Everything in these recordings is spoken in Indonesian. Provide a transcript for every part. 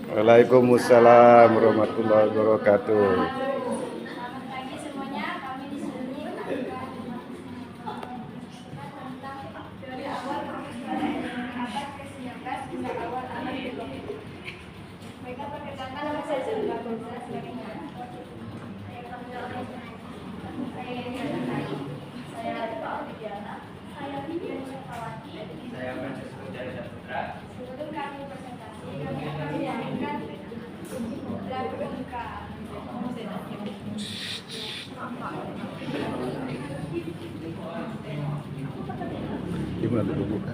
Waalaikumsalam warahmatullahi wabarakatuh. Selamat pagi semuanya. Kami di sini akan tentang dari awal abad ke-19 hingga awal abad ke-20. Mereka perkenalkan nama saya sebagai saya Pak Widiana, saya Vivian Syafawati. Saya Francesco Jaya Saputra. Sebelum kami presentasi, kami akan menyanyikan lagu Engka. Gimana dulu buka?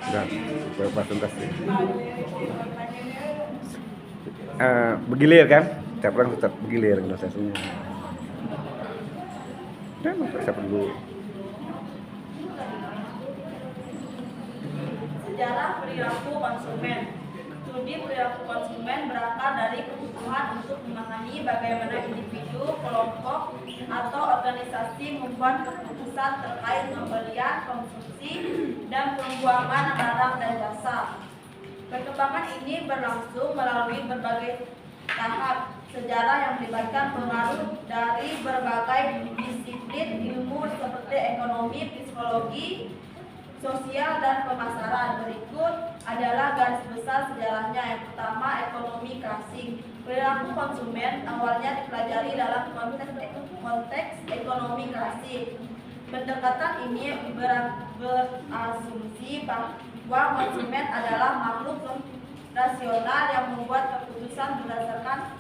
Dan presentasi. Bergilir kan? Tiap orang tetap bergilir prosesnya. Dan saya perlu sejarah perilaku konsumen. Studi perilaku konsumen berakar dari kebutuhan untuk memahami bagaimana individu, kelompok, atau organisasi membuat keputusan terkait pembelian, konsumsi, dan pembuangan barang dan jasa. Perkembangan ini berlangsung melalui berbagai tahap sejarah yang melibatkan pengaruh dari berbagai disiplin ilmu seperti ekonomi, psikologi, sosial, dan pemasaran. Berikut adalah garis besar sejarahnya. Yang pertama, ekonomi klasik. Perilaku konsumen awalnya dipelajari dalam konteks ekonomi klasik. Pendekatan ini berasumsi bahwa konsumen adalah makhluk rasional yang membuat keputusan berdasarkan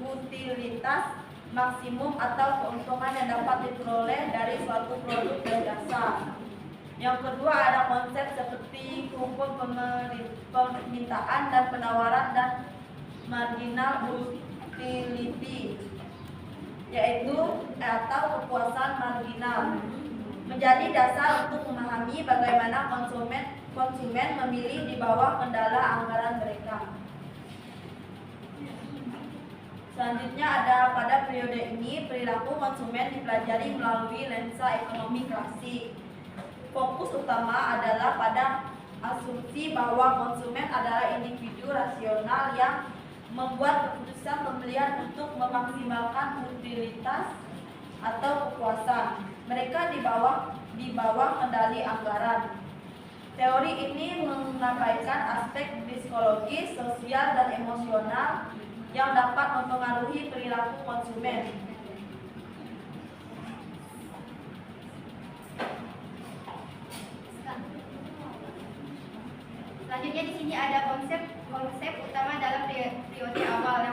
utilitas maksimum atau keuntungan yang dapat diperoleh dari suatu produk dan jasa. Yang kedua, ada konsep seperti hukum permintaan dan penawaran dan marginal utility, yaitu atau kepuasan marginal, menjadi dasar untuk memahami bagaimana konsumen memilih di bawah kendala anggaran mereka. Selanjutnya ada pada periode ini perilaku konsumen dipelajari melalui lensa ekonomi klasik. Fokus utama adalah pada asumsi bahwa konsumen adalah individu rasional yang membuat keputusan pembelian untuk memaksimalkan utilitas atau kepuasan mereka di bawah kendali anggaran. Teori ini mengabaikan aspek psikologis, sosial, dan emosional yang dapat mempengaruhi perilaku konsumen. Selanjutnya di sini ada konsep utama dalam periode awal.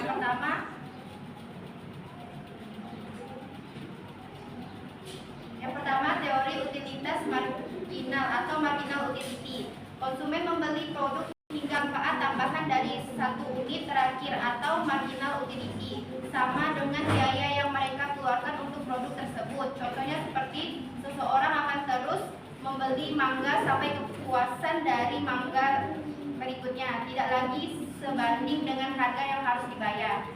Yang pertama teori utilitas marginal atau marginal utility. Konsumen membeli produk hingga manfaat tambahan dari satu unit terakhir atau marginal utility sama dengan biaya yang mereka keluarkan untuk produk tersebut. Contohnya seperti seseorang akan terus membeli mangga sampai kepuasan dari mangga berikutnya, tidak lagi sebanding dengan harga yang harus dibayar.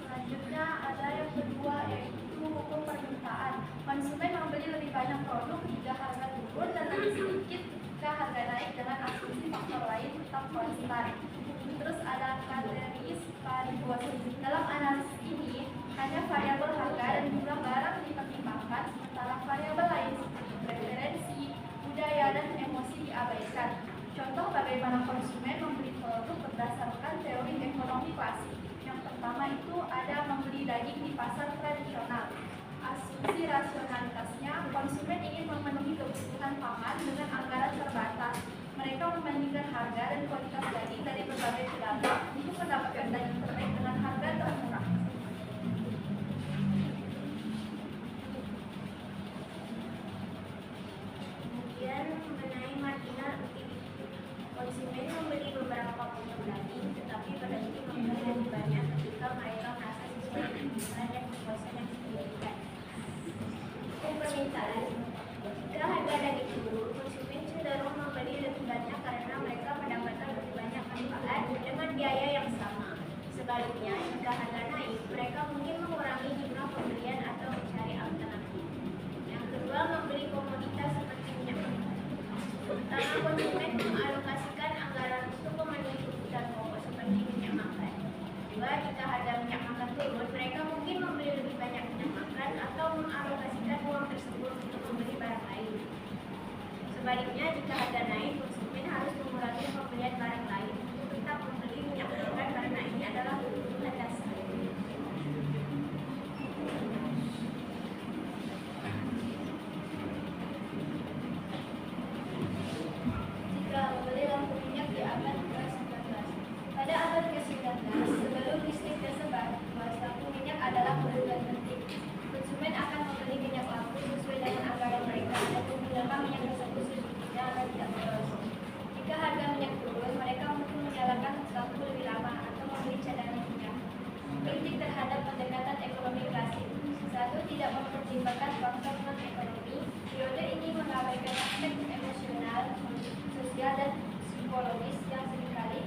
Selanjutnya ada yang kedua, yaitu hukum permintaan. Konsumen membeli lebih banyak produk jika harga turun dan lebih sedikit jika harga naik dengan asumsi faktor lain tetap konstan. Terus ada kategoris paribus. Dalam analisis ini hanya variabel harga dan jumlah barang dipertimbangkan, sementara variabel lain seperti preferensi, budaya, dan emosi diabaikan. Contoh bagaimana konsumen membeli produk berdasarkan teori ekonomi klasik. Yang pertama itu ada membeli daging di pasar tradisional. Asumsi rasionalitasnya, konsumen ingin memenuhi kebutuhan pangan dengan anggaran terbatas. Mereka membandingkan harga dan kualitas daging dari berbagai pedagang untuk mendapatkan daging terbaik dengan harga termurah. Kemudian mengenai marginal utility. Konsumen membeli beberapa potong daging, tetapi berhenti membeli lebih banyak ketika mereka merasa sesuai dengan kebutuhan dan kepuasan yang signifikan. Hukum permintaan. Jika harga daging turun, konsumen cenderung membeli lebih banyak karena mereka mendapatkan lebih banyak manfaat dengan biaya yang sama. Sebaliknya, jika harga naik, mereka mungkin mengurangi jumlah pembelian atau mencari alternatif. Yang kedua, membeli komoditas seperti minyak mentah. Pertama, konsumen mengalokasikan anggaran untuk memenuhi kebutuhan pokok seperti minyak makan. Kedua, jika harga minyak makan turun, mereka mungkin membeli lebih banyak minyak makan atau mengalokasikan uang tersebut untuk membeli barang lain. Sebaliknya, jika harga naik, konsumen harus mengurangi pembelian barang lain untuk tetap membeli minyak makan karena ini adalah kebutuhan dasar. Jika membeli lampu minyak di abad ke-19. Pada abad ke-19, sebelum listrik tersebar, lampu minyak adalah kebutuhan penting. Konsumen akan membeli minyak lampu sesuai dengan anggaran mereka dan menggunakan minyak tersebut secukupnya agar tidak boros. Jika harga minyak turun, mereka mungkin menyalakan lampu lebih lama atau membeli cadangan minyak. Kritik terhadap pendekatan ekonomi klasik. Satu, tidak mempertimbangkan faktor non-ekonomi. Periode ini mengabaikan aspek emosional, sosial, dan psikologis yang seringkali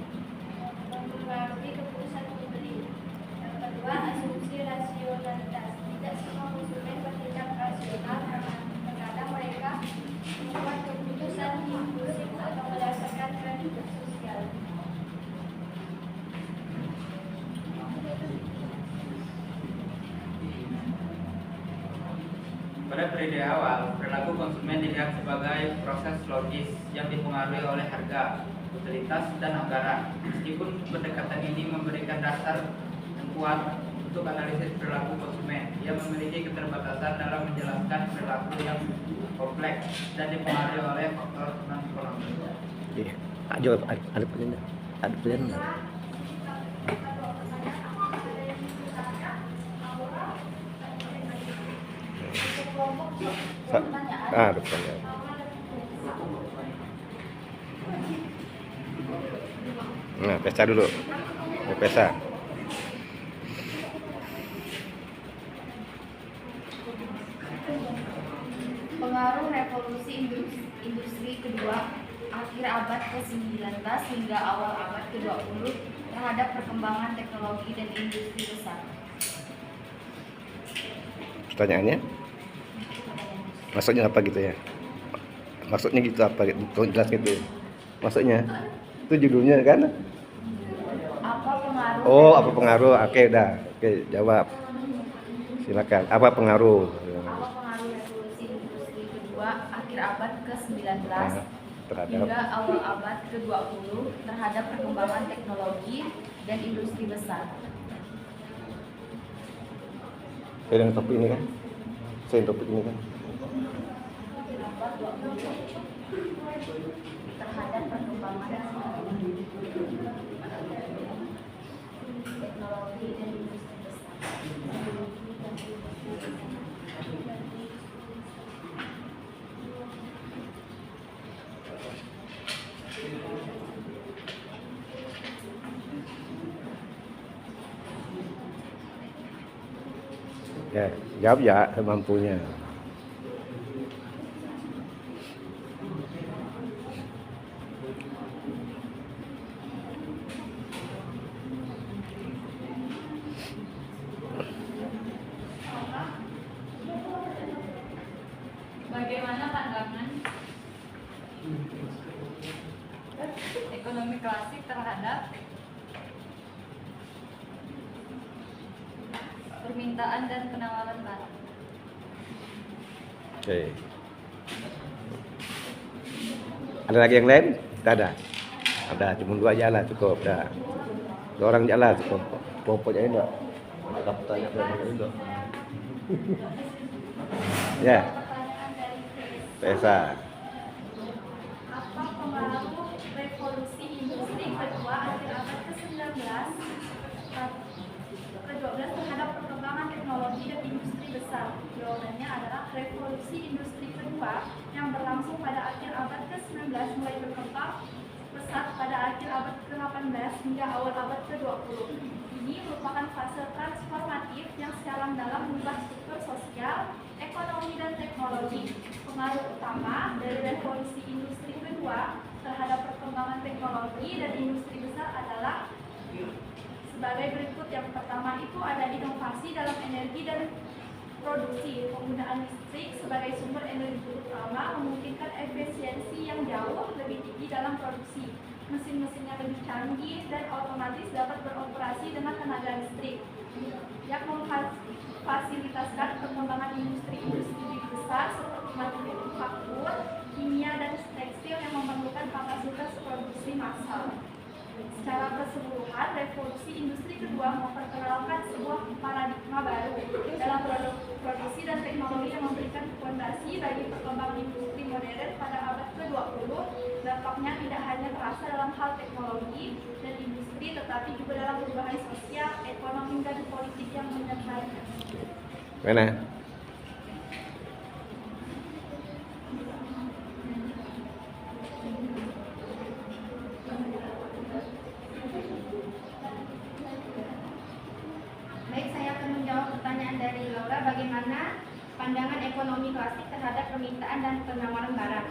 mempengaruhi keputusan pembeli. Yang kedua, asumsi rasionalitas. Tidak semua konsumen bertindak rasional karena terkadang mereka membuat keputusan impulsif atau berdasarkan tren sosial. Pada periode awal, perilaku konsumen dilihat sebagai proses logis yang dipengaruhi oleh harga, utilitas, dan anggaran. Meskipun pendekatan ini memberikan dasar yang kuat untuk analisis perilaku konsumen, ia memiliki keterbatasan dalam menjelaskan perilaku yang kompleks dan dipengaruhi oleh faktor non-ekonomi. Iya. Jawab ada pertanyaan. Ada pertanyaan. Ada pertanyaan. Nah, pesta dulu. Pesta. Pengaruh revolusi industri kedua akhir abad ke-19 hingga awal abad ke-20 terhadap perkembangan teknologi dan industri besar. Pertanyaannya? Maksudnya apa gitu ya? Maksudnya gitu apa? Tolong jelas gitu. Maksudnya? Itu judulnya kan? Apa pengaruh? Oh, apa pengaruh? Oke, udah. Oke, jawab. Silakan. Apa pengaruh? Apa pengaruh revolusi industri kedua akhir abad ke-19 Terhadap hingga awal abad ke-20 terhadap perkembangan teknologi dan industri besar? saya dengan topik ini kan? Saya dengan topik ini kan? Terhadap perkembangan teknologi dan industri besar. Ya, jawab ya semampunya. Bagaimana pandangan ekonomi klasik terhadap permintaan dan penawaran barang? Oke. Ada lagi yang lain? Tidak ada. Ada, cuma dua aja lah cukup. Dah. Dua orang aja lah cukup. Pokoknya enggak. Ada pertanyaan dari enggak? Ya. Pesa. Apa pengaruh revolusi industri kedua akhir abad ke-19 ke-12 terhadap perkembangan teknologi dan industri besar? Jawabannya adalah revolusi industri kedua yang berlangsung pada akhir abad ke-19 mulai berkembang pesat pada akhir abad ke-18 hingga awal abad ke-20. Ini merupakan fase transformatif yang secara mendalam mengubah struktur sosial, ekonomi, dan teknologi. Pengaruh utama dari revolusi industri kedua terhadap perkembangan teknologi dan industri besar adalah sebagai berikut. Yang pertama itu ada inovasi dalam energi dan produksi. Penggunaan listrik sebagai sumber energi utama memungkinkan efisiensi yang jauh lebih tinggi dalam produksi. Mesin-mesinnya lebih canggih dan otomatis dapat beroperasi dengan tenaga listrik, yang memfasilitasikan perkembangan industri-industri besar seperti manufaktur, kimia, dan tekstil yang memerlukan kapasitas produksi massal. Secara keseluruhan, revolusi industri kedua memperkenalkan sebuah paradigma baru dalam produksi dan teknologi yang memberikan fondasi bagi perkembangan industri modern pada abad ke-20. Dampaknya tidak hanya terasa dalam hal teknologi dan industri, tetapi juga dalam perubahan sosial, ekonomi, dan politik yang menyertainya. Mana? Baik, saya akan menjawab pertanyaan dari Laura. Bagaimana pandangan ekonomi klasik terhadap permintaan dan penawaran barang?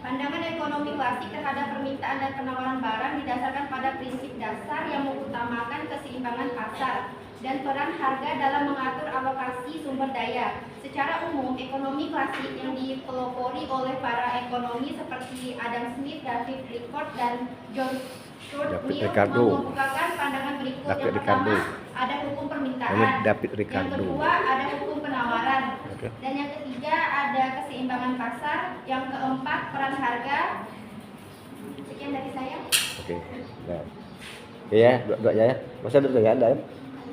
Pandangan ekonomi klasik terhadap permintaan dan penawaran barang didasarkan pada prinsip dasar yang mengutamakan keseimbangan pasar dan peran harga dalam mengatur alokasi sumber daya. Secara umum, ekonomi klasik yang dipelopori oleh para ekonomi seperti Adam Smith, David Ricardo, dan John Stuart David Mill Ricardo. mengemukakan pandangan berikut. David Yang pertama, Ricardo. ada hukum permintaan. Namanya David Ricardo. Yang kedua, ada hukum penawaran. Oke. Dan yang ketiga ada keseimbangan pasar. Yang keempat peran harga. Sekian dari saya. Oke. Dah. Oke ya, dua ya. Masa dua ya, ada.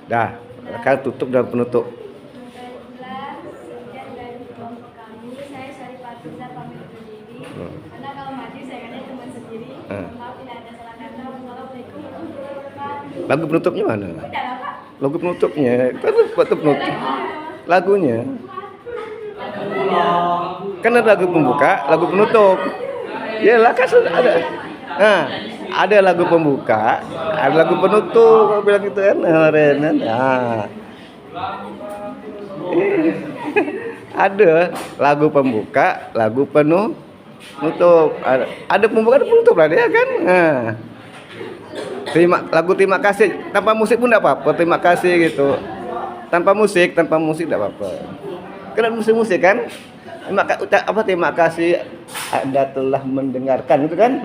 Dah. Sekarang tutup dan penutup. Baiklah, sekian dari kelompok kami. Saya Syarifatiza pamit undur diri. Karena kalau maju saya kan teman sendiri. Maaf tidak ada salah kata. Wassalamualaikum warahmatullahi wabarakatuh. Lagu penutupnya mana? Udah lah Pak. Lagu penutupnya. Kan buat penutup. Lagunya. Kan ada lagu pembuka, lagu penutup. Yalah kan sudah ada. Nah, ada lagu pembuka, ada lagu penutup. Kau bilang gitu kan, Ren. Nah. Ada lagu pembuka, lagu penutup. Ada pembuka, ada penutup lah dia kan. Nah. Terima kasih tanpa musik pun tidak apa-apa. Terima kasih gitu. Tanpa musik tidak apa-apa. Kan musik kan? Terima kasih Anda telah mendengarkan gitu kan?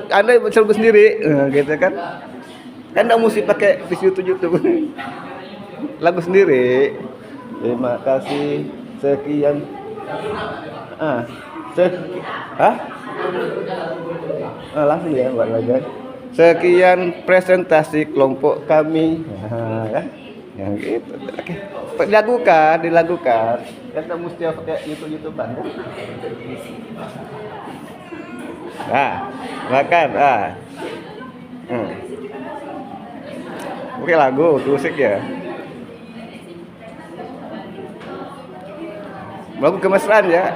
Anda lagu sendiri, gitu kan? Kan ada musik pakai di YouTube. Lagu sendiri. Terima kasih sekian. Langsung ya buat lagi. Sekian presentasi kelompok kami. Kan? Yang gitu. Oke. Dilakukan. Kan mesti pakai YouTube-an kan? Makan. Oke, lagu, musik ya. Lagu kemesraan ya.